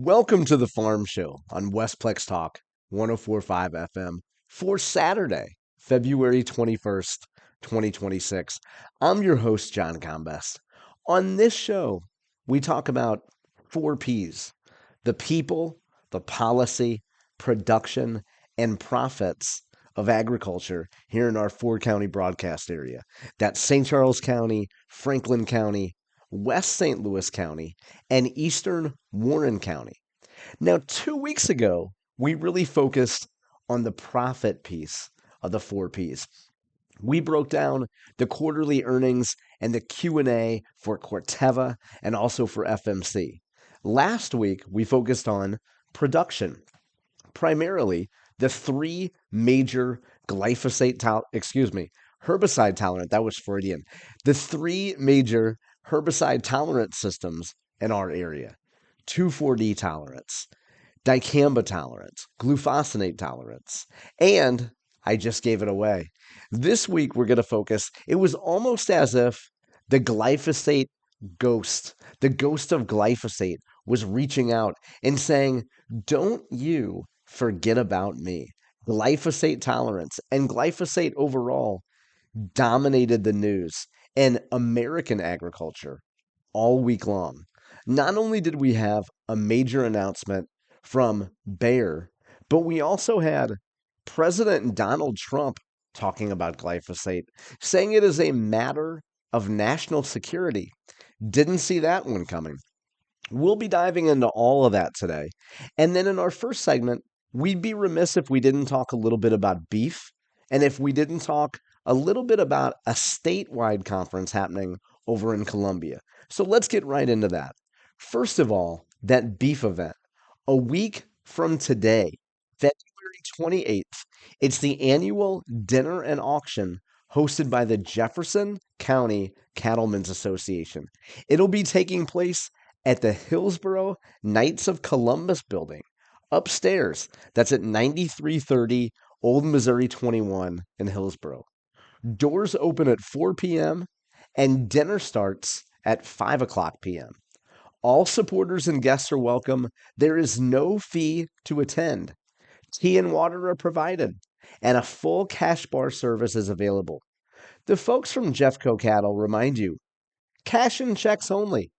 Welcome to the Farm Show on Westplex Talk 1045 FM for Saturday, February 21st, 2026. I'm your host, John Gombest. On this show, we talk about four P's: the people, the policy, production, and profits of agriculture here in our four-county broadcast area. That's St. Charles County, Franklin County, West St. Louis County, and Eastern Warren County. Now, 2 weeks ago, we really focused on the profit piece of the four Ps. We broke down the quarterly earnings and the Q&A for Corteva and also for FMC. Last week, we focused on production, primarily the three major herbicide tolerant, that was Freudian, the three major herbicide tolerant systems in our area: 2,4-D tolerance, dicamba tolerance, glyphosate tolerance, and I just gave it away. This week, we're going to focus, it was almost as if the glyphosate ghost, the ghost of glyphosate, was reaching out and saying, don't you forget about me. Glyphosate tolerance and glyphosate overall dominated the news in American agriculture all week long. Not only did we have a major announcement from Bayer, but we also had President Donald Trump talking about glyphosate, saying it is a matter of national security. Didn't see that one coming. We'll be diving into all of that today. And then in our first segment, we'd be remiss if we didn't talk a little bit about beef and if we didn't talk a little bit about a statewide conference happening over in Columbia. So let's get right into that. First of all, that beef event. A week from today, February 28th, it's the annual dinner and auction hosted by the Jefferson County Cattlemen's Association. It'll be taking place at the Hillsborough Knights of Columbus building upstairs. That's at 9330 Old Missouri 21 in Hillsborough. Doors open at 4 p.m. and dinner starts at 5 o'clock p.m. All supporters and guests are welcome. There is no fee to attend. Tea and water are provided, and a full cash bar service is available. The folks from Jeffco Cattle remind you, cash and checks only.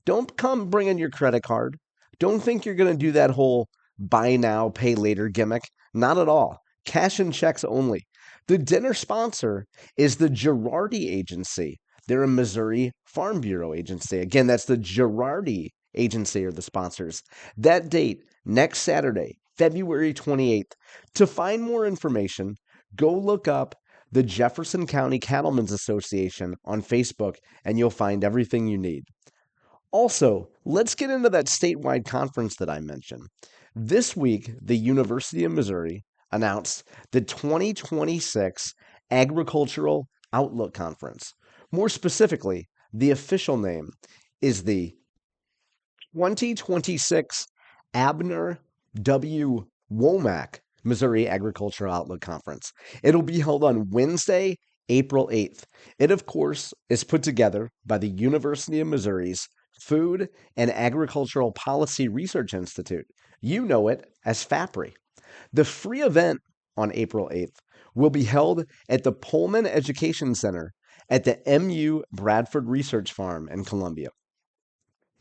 Don't come bringing your credit card. Don't think you're going to do that whole buy now, pay later gimmick. Not at all. Cash and checks only. The dinner sponsor is the Girardi Agency. They're a Missouri Farm Bureau agency. Again, that's the Girardi Agency are the sponsors. That date, next Saturday, February 28th. To find more information, go look up the Jefferson County Cattlemen's Association on Facebook, and you'll find everything you need. Also, let's get into that statewide conference that I mentioned. This week, the University of Missouri announced the 2026 Agricultural Outlook Conference. More specifically, the official name is the 2026 Abner W. Womack Missouri Agricultural Outlook Conference. It'll be held on Wednesday, April 8th. It, of course, is put together by the University of Missouri's Food and Agricultural Policy Research Institute. You know it as FAPRI. The free event on April 8th will be held at the Pullman Education Center at the MU Bradford Research Farm in Columbia.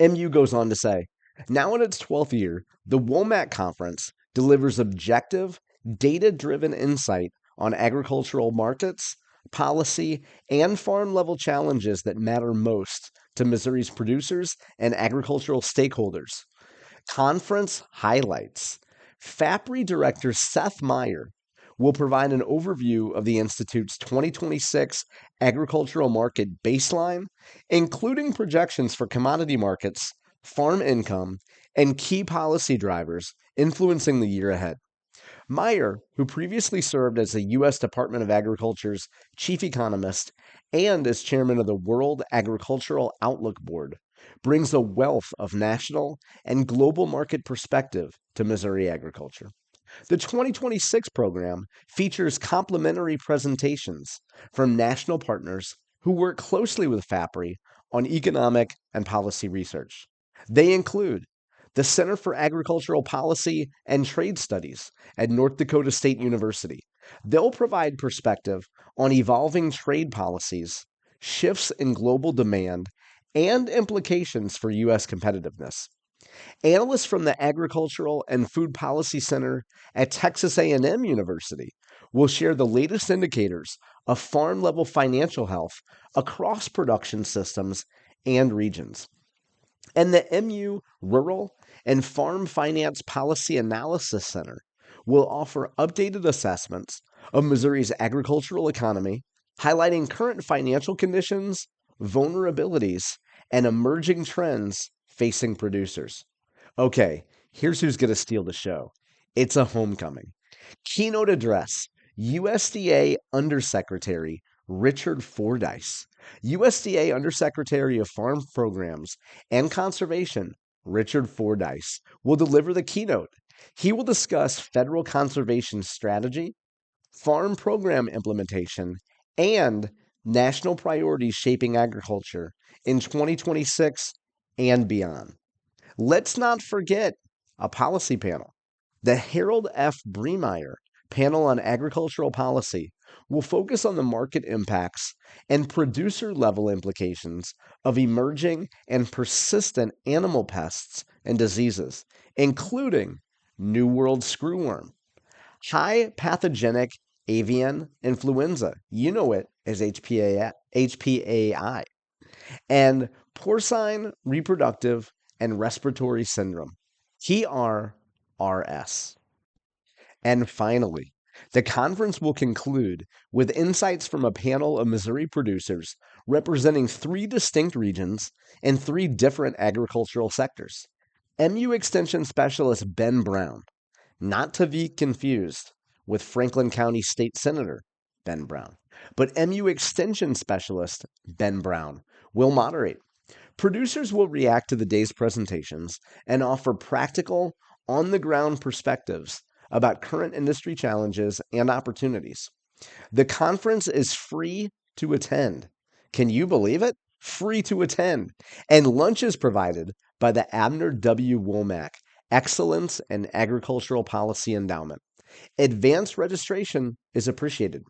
MU goes on to say, now in its 12th year, the WOMAC Conference delivers objective, data-driven insight on agricultural markets, policy, and farm-level challenges that matter most to Missouri's producers and agricultural stakeholders. Conference highlights. FAPRI Director Seth Meyer will provide an overview of the Institute's 2026 agricultural market baseline, including projections for commodity markets, farm income, and key policy drivers influencing the year ahead. Meyer, who previously served as the U.S. Department of Agriculture's chief economist and as chairman of the World Agricultural Outlook Board, brings a wealth of national and global market perspective to Missouri agriculture. The 2026 program features complimentary presentations from national partners who work closely with FAPRI on economic and policy research. They include the Center for Agricultural Policy and Trade Studies at North Dakota State University. They'll provide perspective on evolving trade policies, shifts in global demand, and implications for U.S. competitiveness. Analysts from the Agricultural and Food Policy Center at Texas A&M University will share the latest indicators of farm-level financial health across production systems and regions. And the MU Rural and Farm Finance Policy Analysis Center will offer updated assessments of Missouri's agricultural economy, highlighting current financial conditions, vulnerabilities, and emerging trends facing producers. Okay, here's who's going to steal the show. It's a homecoming. Keynote address, USDA Undersecretary Richard Fordyce. USDA Undersecretary of Farm Programs and Conservation, Richard Fordyce, will deliver the keynote. He will discuss federal conservation strategy, farm program implementation, and national priorities shaping agriculture in 2026 and beyond. Let's not forget a policy panel. The Harold F. Bremeyer Panel on Agricultural Policy will focus on the market impacts and producer-level implications of emerging and persistent animal pests and diseases, including New World screwworm, high pathogenic avian influenza, you know it as HPAI, and porcine reproductive and respiratory syndrome, PRRS. And finally, the conference will conclude with insights from a panel of Missouri producers representing 3 distinct regions and 3 different agricultural sectors. MU Extension Specialist Ben Brown, not to be confused with Franklin County State Senator Ben Brown, but MU Extension Specialist Ben Brown will moderate. Producers will react to the day's presentations and offer practical, on-the-ground perspectives about current industry challenges and opportunities. The conference is free to attend. Can you believe it? Free to attend. And lunch is provided by the Abner W. Womack Excellence in Agricultural Policy Endowment. Advanced registration is appreciated.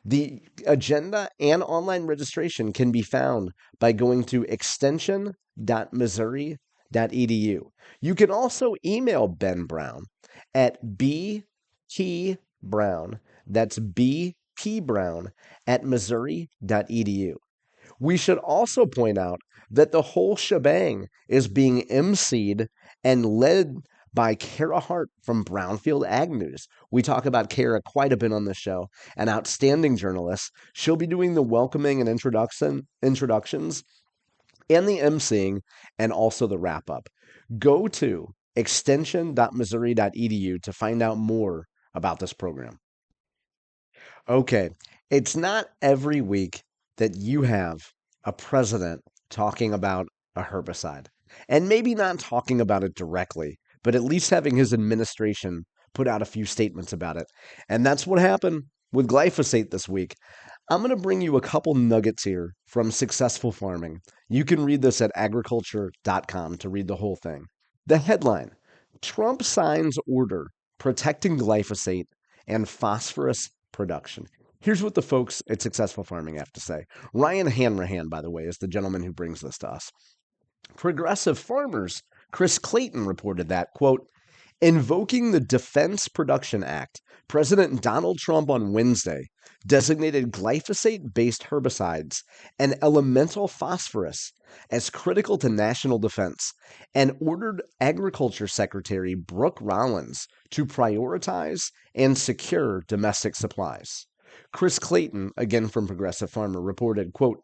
The agenda and online registration can be found by going to extension.missouri.edu. You can also email Ben Brown at bpbrown, that's bpbrown at missouri.edu. We should also point out that the whole shebang is being emceed and led by Kara Hart from Brownfield Ag News. We talk about Kara quite a bit on this show, an outstanding journalist. She'll be doing the welcoming and introductions and the emceeing and also the wrap-up. Go to extension.missouri.edu to find out more about this program. Okay, it's not every week that you have a president talking about a herbicide, and maybe not talking about it directly, but at least having his administration put out a few statements about it. And that's what happened with glyphosate this week. I'm going to bring you a couple nuggets here from Successful Farming. You can read this at agriculture.com to read the whole thing. The headline, Trump signs order protecting glyphosate and phosphorus production. Here's what the folks at Successful Farming have to say. Ryan Hanrahan, by the way, is the gentleman who brings this to us. Progressive Farmers Chris Clayton reported that, quote, invoking the Defense Production Act, President Donald Trump on Wednesday designated glyphosate-based herbicides and elemental phosphorus as critical to national defense and ordered Agriculture Secretary Brooke Rollins to prioritize and secure domestic supplies. Chris Clayton, again from Progressive Farmer, reported, quote,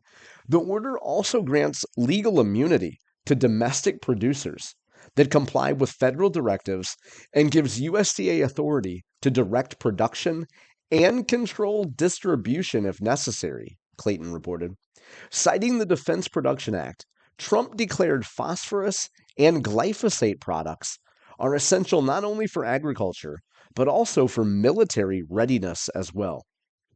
the order also grants legal immunity to domestic producers that comply with federal directives and gives USDA authority to direct production and control distribution if necessary, Clayton reported. Citing the Defense Production Act, Trump declared phosphorus and glyphosate products are essential not only for agriculture, but also for military readiness as well.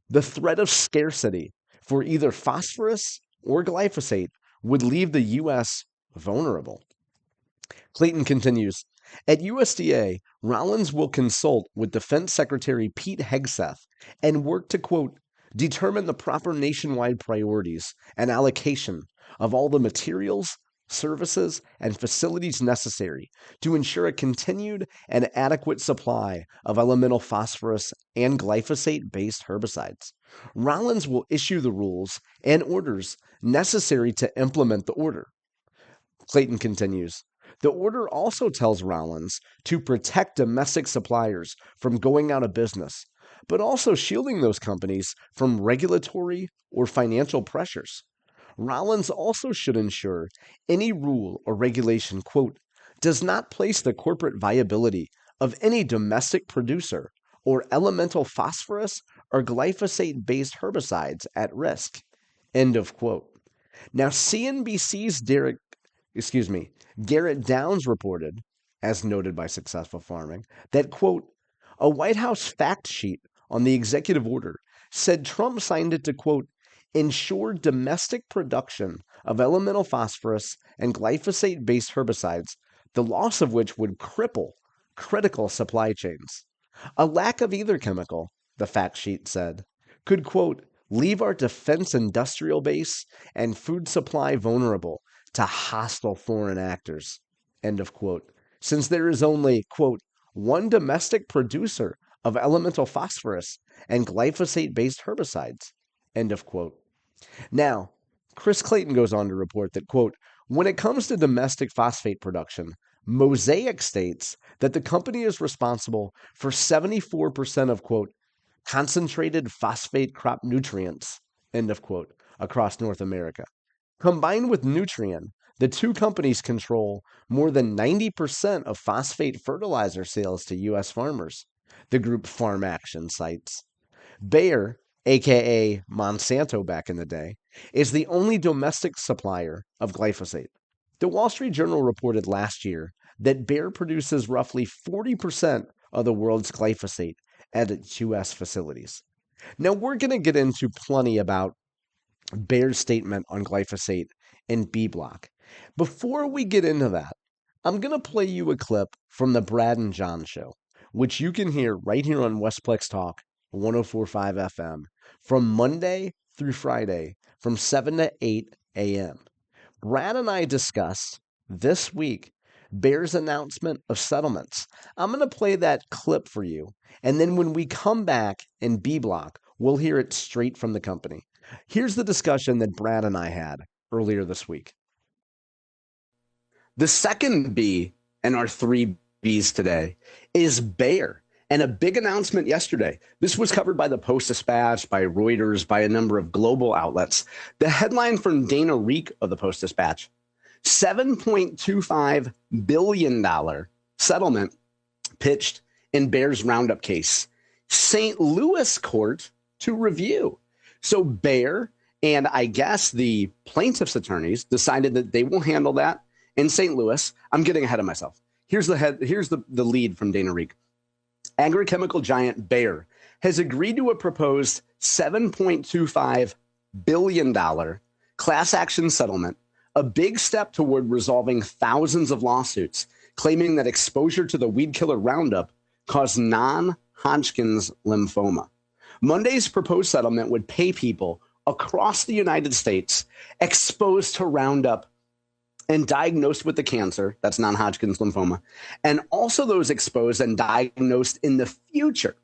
The threat of scarcity for either phosphorus or glyphosate would leave the U.S. vulnerable. Clayton continues, at USDA, Rollins will consult with Defense Secretary Pete Hegseth and work to, quote, determine the proper nationwide priorities and allocation of all the materials, services, and facilities necessary to ensure a continued and adequate supply of elemental phosphorus and glyphosate-based herbicides. Rollins will issue the rules and orders necessary to implement the order. Clayton continues, the order also tells Rollins to protect domestic suppliers from going out of business, but also shielding those companies from regulatory or financial pressures. Rollins also should ensure any rule or regulation, quote, does not place the corporate viability of any domestic producer or elemental phosphorus or glyphosate-based herbicides at risk, end of quote. Now, CNBC's Garrett Downs reported, as noted by Successful Farming, that, quote, a White House fact sheet on the executive order said Trump signed it to, quote, ensure domestic production of elemental phosphorus and glyphosate-based herbicides, the loss of which would cripple critical supply chains. A lack of either chemical, the fact sheet said, could, quote, leave our defense industrial base and food supply vulnerable to hostile foreign actors, end of quote, since there is only, quote, one domestic producer of elemental phosphorus and glyphosate-based herbicides, end of quote. Now, Chris Clayton goes on to report that, quote, when it comes to domestic phosphate production, Mosaic states that the company is responsible for 74% of, quote, concentrated phosphate crop nutrients, end of quote, across North America. Combined with Nutrien, the two companies control more than 90% of phosphate fertilizer sales to U.S. farmers, the group Farm Action cites. Bayer, aka Monsanto back in the day, is the only domestic supplier of glyphosate. The Wall Street Journal reported last year that Bayer produces roughly 40% of the world's glyphosate at its U.S. facilities. Now, we're going to get into plenty about Bayer's statement on glyphosate in B block. Before we get into that, I'm going to play you a clip from the Brad and John show, which you can hear right here on Westplex Talk 104.5 FM from Monday through Friday from 7 to 8 a.m. Brad and I discussed this week Bayer's announcement of settlements. I'm going to play that clip for you, and then when we come back in B block, we'll hear it straight from the company. Here's the discussion that Brad and I had earlier this week. The second B in our three Bs today is Bayer, and a big announcement yesterday. This was covered by the Post-Dispatch, by Reuters, by a number of global outlets. The headline from Dana Reek of the Post-Dispatch, $7.25 billion settlement pitched in Bayer's Roundup case. St. Louis court to review. So Bayer and I guess the plaintiff's attorneys decided that they will handle that in St. Louis. I'm getting ahead of myself. Here's the lead from Dana Reek. Agrochemical giant Bayer has agreed to a proposed $7.25 billion class action settlement, a big step toward resolving thousands of lawsuits claiming that exposure to the weed killer Roundup caused non-Hodgkin's lymphoma. Monday's proposed settlement would pay people across the United States exposed to Roundup and diagnosed with the cancer, that's non-Hodgkin's lymphoma, and also those exposed and diagnosed in the future.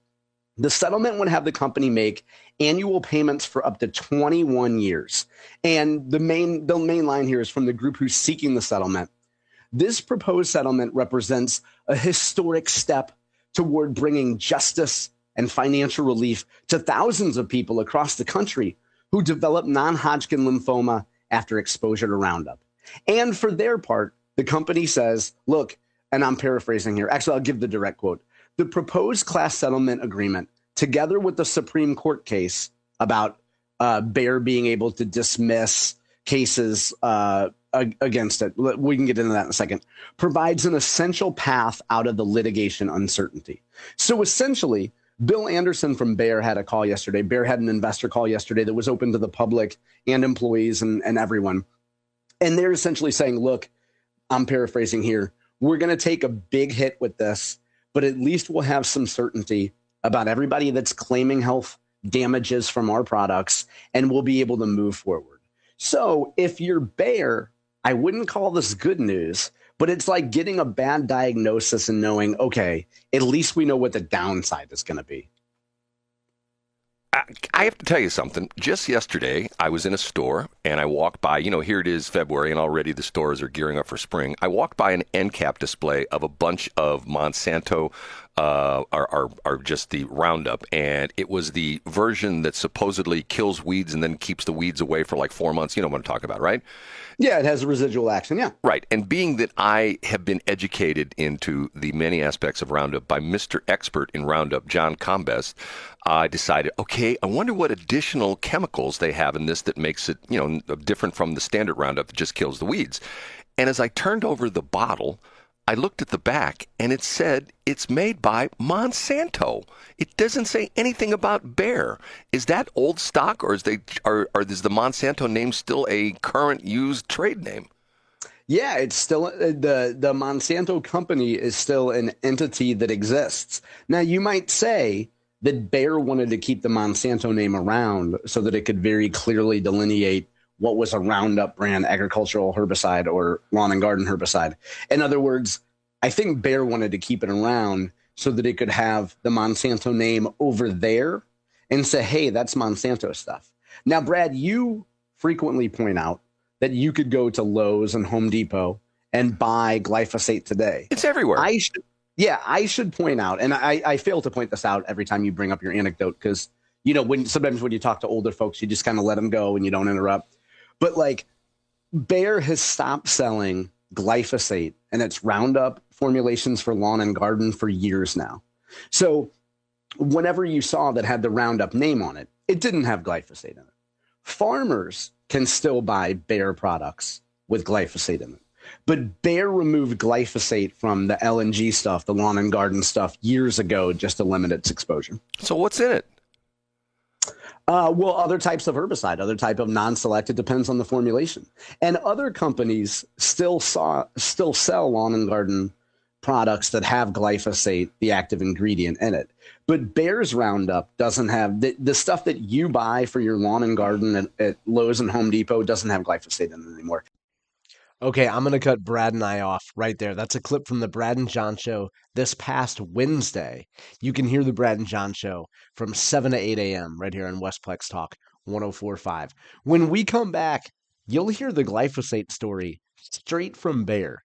The settlement would have the company make annual payments for up to 21 years. And the main line here is from the group who's seeking the settlement. This proposed settlement represents a historic step toward bringing justice and financial relief to thousands of people across the country who develop non-Hodgkin lymphoma after exposure to Roundup. And for their part, the company says, look, and I'm paraphrasing here. Actually, I'll give the direct quote. The proposed class settlement agreement, together with the Supreme Court case about Bayer being able to dismiss cases against it, we can get into that in a second, provides an essential path out of the litigation uncertainty. So essentially, Bill Anderson from Bayer had a call yesterday. Bayer had an investor call yesterday that was open to the public and employees and everyone. And they're essentially saying, look, I'm paraphrasing here, we're going to take a big hit with this, but at least we'll have some certainty about everybody that's claiming health damages from our products, and we'll be able to move forward. So if you're Bayer, I wouldn't call this good news, but it's like getting a bad diagnosis and knowing, okay, at least we know what the downside is going to be. I have to tell you something. Just yesterday, I was in a store and I walked by, here it is February and already the stores are gearing up for spring. I walked by an end cap display of a bunch of Monsanto, are just the Roundup. And it was the version that supposedly kills weeds and then keeps the weeds away for like 4 months. You know what I'm talking about, right? Yeah, it has a residual action, yeah. Right. And being that I have been educated into the many aspects of Roundup by Mr. Expert in Roundup, John Combest, I decided, okay, I wonder what additional chemicals they have in this that makes it, different from the standard Roundup that just kills the weeds. And as I turned over the bottle, I looked at the back and it said it's made by Monsanto. It doesn't say anything about Bayer. Is that old stock, or is the Monsanto name still a current used trade name? Yeah, it's still the Monsanto company is still an entity that exists. Now, you might say that Bayer wanted to keep the Monsanto name around so that it could very clearly delineate what was a Roundup brand agricultural herbicide or lawn and garden herbicide. In other words, I think Bayer wanted to keep it around so that it could have the Monsanto name over there and say, hey, that's Monsanto stuff. Now, Brad, you frequently point out that you could go to Lowe's and Home Depot and buy glyphosate today. It's everywhere. I should point out, and I fail to point this out every time you bring up your anecdote because, sometimes when you talk to older folks, you just kind of let them go and you don't interrupt. But like Bayer has stopped selling glyphosate and its Roundup formulations for lawn and garden for years now. So whenever you saw that had the Roundup name on it, it didn't have glyphosate in it. Farmers can still buy Bayer products with glyphosate in it. But Bayer removed glyphosate from the LNG stuff, the lawn and garden stuff, years ago just to limit its exposure. So what's in it? Well, other types of herbicide, other type of non-selected, depends on the formulation. And other companies still sell lawn and garden products that have glyphosate, the active ingredient, in it. But Bayer's Roundup doesn't have the stuff that you buy for your lawn and garden at Lowe's and Home Depot doesn't have glyphosate in it anymore. Okay, I'm going to cut Brad and I off right there. That's a clip from the Brad and John Show this past Wednesday. You can hear the Brad and John Show from 7 to 8 a.m. right here on Westplex Talk 104.5. When we come back, you'll hear the glyphosate story straight from Bayer.